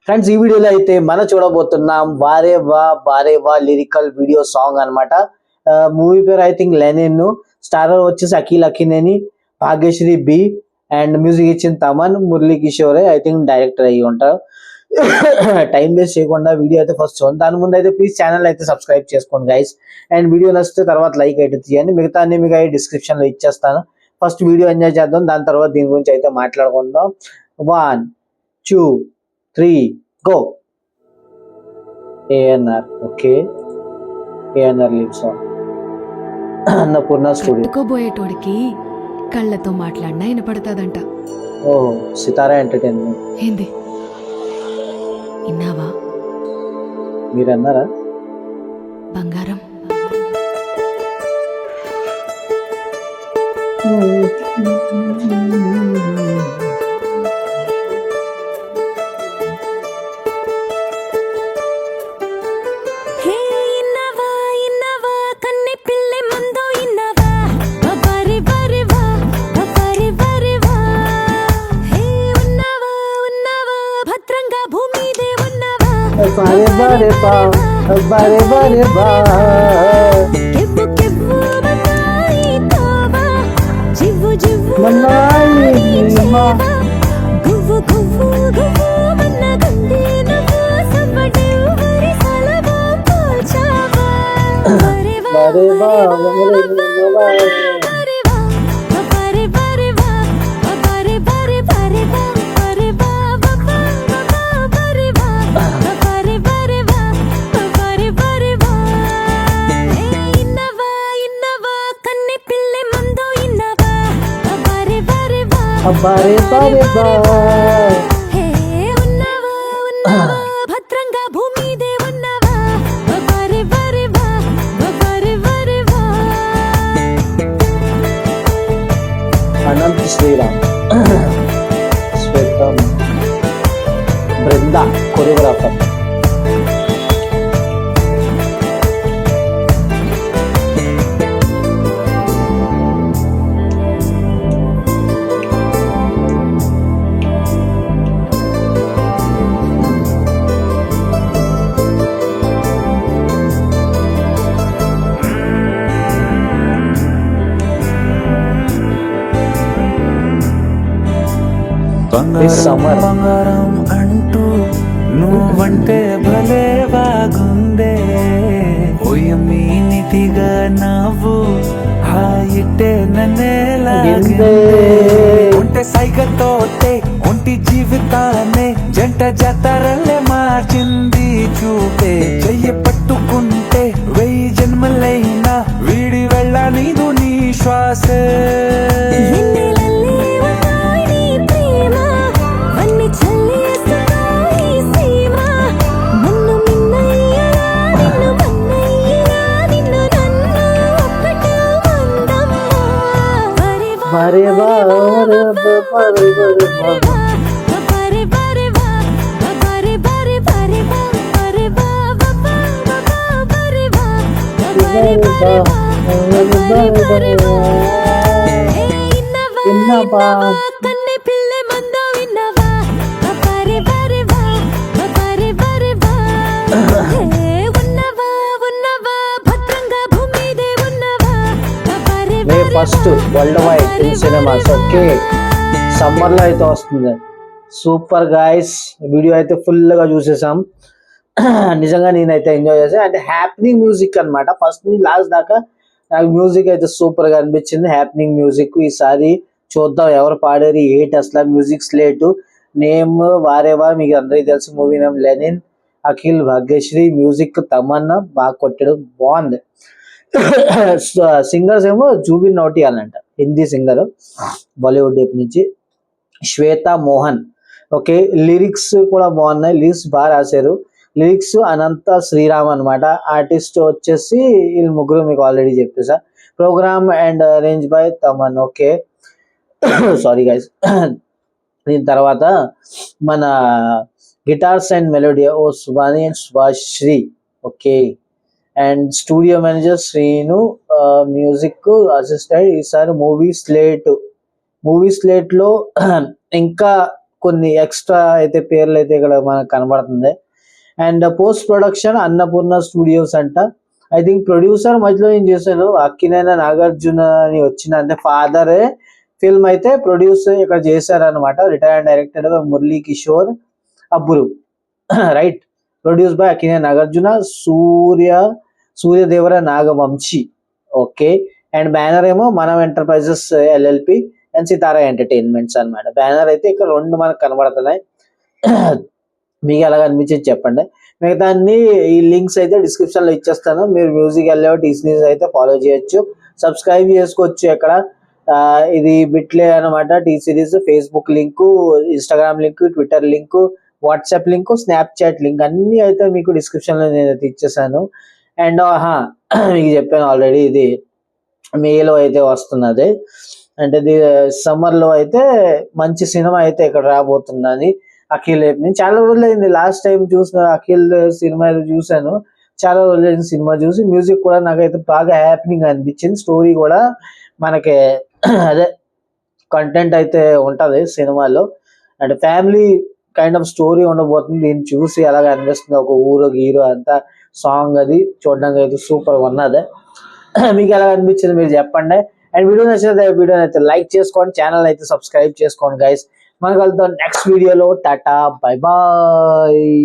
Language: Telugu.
ఫ్రెండ్స్, ఈ వీడియోలో అయితే మనం చూడబోతున్నాం వారే వా బారే వా లిరికల్ వీడియో సాంగ్ అన్నమాట. మూవీ పేరు ఐ థింక్ లెనిన్. స్టారర్ వచ్చేసి Akhil Akkineni, Bhagyashri B, and music ఇచ్చిన Thaman, Murali Kishore I think director అయ్యి ఉంటారు. టైం వేస్ట్ చేయకుండా వీడియో అయితే ఫస్ట్ చూడండి. దాని ముందు అయితే ప్లీజ్ ఛానల్ అయితే సబ్స్క్రైబ్ చేసుకోండి గైస్. అండ్ వీడియో నచ్చితే తర్వాత లైక్ అయితే తీయండి. మిగతా అన్ని మీకు డిస్క్రిప్షన్ లో ఇచ్చేస్తాను. ఫస్ట్ వీడియో ఎంజాయ్ చేద్దాం, దాని తర్వాత దీని గురించి అయితే మాట్లాడుకుందాం. 1 2 3 go. ANR, okay, ANR leave song. Annapurna studio. కట్టుకోబోయేటోడికి కళ్ళతో మాట్లాడినా వినపడతాదంట. ఓ, సితారా ఎంటర్టైన్మెంట్. ఏంది విన్నావా? మీరు అన్నారా? బంగారం బారే బారే బా, బారే బారే బా. మన్నాయి నీమా. బారే బా, బారే బా. బారే బారే బా. భద్రంగా భూమి దేవున్నవా, బారే బారే బా, బారే బారే బా. అనంత్ శ్రీరామ్, శ్వేతం, బృందా కొరియోగ్రాఫర్. బంగారం అంటూ నువ్వంటే భలే బాగుందే, ఓయమ్మీ నిధిగా నవ్వు హాయిట్టే నన్నేలాగిందే. ఉంటే సైగతోటే ఒంటి జీవితాన్నే జంట జాతరల్లే మార్చింది చూపే. చెయ్యి పట్టుకుంటే 1000 జన్మలైనా వీడి వెళ్ళ నీదు నీ శ్వాసే. బారే బా, బారే బా, బారే బా. First world wide in cinemas. Okay, summer లో అయితే వస్తుంది. సూపర్ గాయస్, వీడియో అయితే ఫుల్ గా చూసేసాం. నిజంగా నేనైతే ఎంజాయ్ చేసాను. అంటే హ్యాపీనింగ్ మ్యూజిక్ అన్నమాట. ఫస్ట్ నుంచి లాస్ట్ దాకా నాకు మ్యూజిక్ అయితే సూపర్ గా అనిపించింది. Happening music. ఈసారి చూద్దాం ఎవరు పాడారు ఏంటి అసలు. మ్యూజిక్ స్లేట్ నేమ్ వారేవా, మీకు అందరికీ తెలుసు. Movie name Lenin, Akhil, Bhagyashree, music Tamanna, బాగా కొట్టాడు, బాగుంది. సింగర్స్ ఏమో జూబిన్ నౌటియాల్ అంట, హిందీ సింగర్, బాలీవుడ్ వైపు నుంచి. శ్వేత మోహన్. ఓకే, లిరిక్స్ కూడా బాగున్నాయి, లిరిక్స్ బాగా రాశారు. లిరిక్స్ అనంత శ్రీరామ్ అనమాట. ఆర్టిస్ట్ వచ్చేసి వీళ్ళు ముగ్గురు మీకు ఆల్రెడీ చెప్పేసా. Program and arrange by Thaman. Okay, sorry guys. దీని తర్వాత మన గిటార్స్ అండ్ మెలోడీ ఓ Subhani and Subhashri. Okay, and studio manager Srinu, music assistant. ఈసారి మూవీ స్లేట్ లో ఇంకా కొన్ని ఎక్స్ట్రా అయితే పేర్లు అయితే ఇక్కడ మనకు కనబడుతుంది. And post production Annapurna studios అంట. ఐ థింక్ ప్రొడ్యూసర్ మధ్యలో ఏం చేశాను అక్కినేని నాగార్జున అని వచ్చిన అంటే ఫాదరే ఫిల్మ్ అయితే ప్రొడ్యూస్ ఇక్కడ చేశారనమాట. Retired director Murali Kishore Abburi right. Produce by Akkineni Nagarjuna, Suryadevara Nagavamsi. Okay. And banner ఏమో Manam enterprises LLP and Sithara entertainments అన్నమాట. బ్యానర్ అయితే ఇక్కడ 2 మనకు కనబడుతున్నాయి. మీకు ఎలాగ అనిపించేది చెప్పండి. మిగతా అన్ని ఈ లింక్స్ అయితే డిస్క్రిప్షన్ లో ఇచ్చేస్తాను. మీరు మ్యూజిక్ వెళ్ళే టీ సిరీస్ అయితే ఫాలో చేయొచ్చు, సబ్స్క్రైబ్ చేసుకోవచ్చు. ఇక్కడ ఇది బిట్లే అనమాట. T series Facebook link, Instagram link, Twitter link, WhatsApp link, Snapchat link అన్ని అయితే మీకు డిస్క్రిప్షన్ లో నేను అయితే ఇచ్చేసాను. అండ్ మీకు చెప్పాను ఆల్రెడీ, ఇది మేలో అయితే వస్తున్నది. అంటే ఇది సమ్మర్ లో అయితే మంచి సినిమా అయితే ఇక్కడ రాబోతుందని. అఖిల్ నేను చాలా రోజులైంది లాస్ట్ టైం చూసిన అఖిల్ సినిమా చూసాను. చాలా రోజులైంది సినిమా చూసి. మ్యూజిక్ కూడా నాకైతే బాగా హ్యాపీనింగ్ అనిపించింది. స్టోరీ కూడా మనకి అదే కంటెంట్ అయితే ఉంటది సినిమాలో. అంటే ఫ్యామిలీ కైండ్ ఆఫ్ స్టోరీ ఉండబోతుంది. దీన్ని చూసి అలాగే అనిపిస్తుంది. ఒక ఊరు గీరు అంతా సాంగ్ అది చూడడానికి అయితే సూపర్ ఉన్నది. మీకు ఎలా అనిపించింది మీరు చెప్పండి. అండ్ వీడియో నచ్చితే వీడియోని అయితే లైక్ చేసుకోండి, ఛానల్ అయితే సబ్స్క్రైబ్ చేసుకోండి గైస్. మనకు వెళ్తాం నెక్స్ట్ వీడియోలో. Tata, bye bye.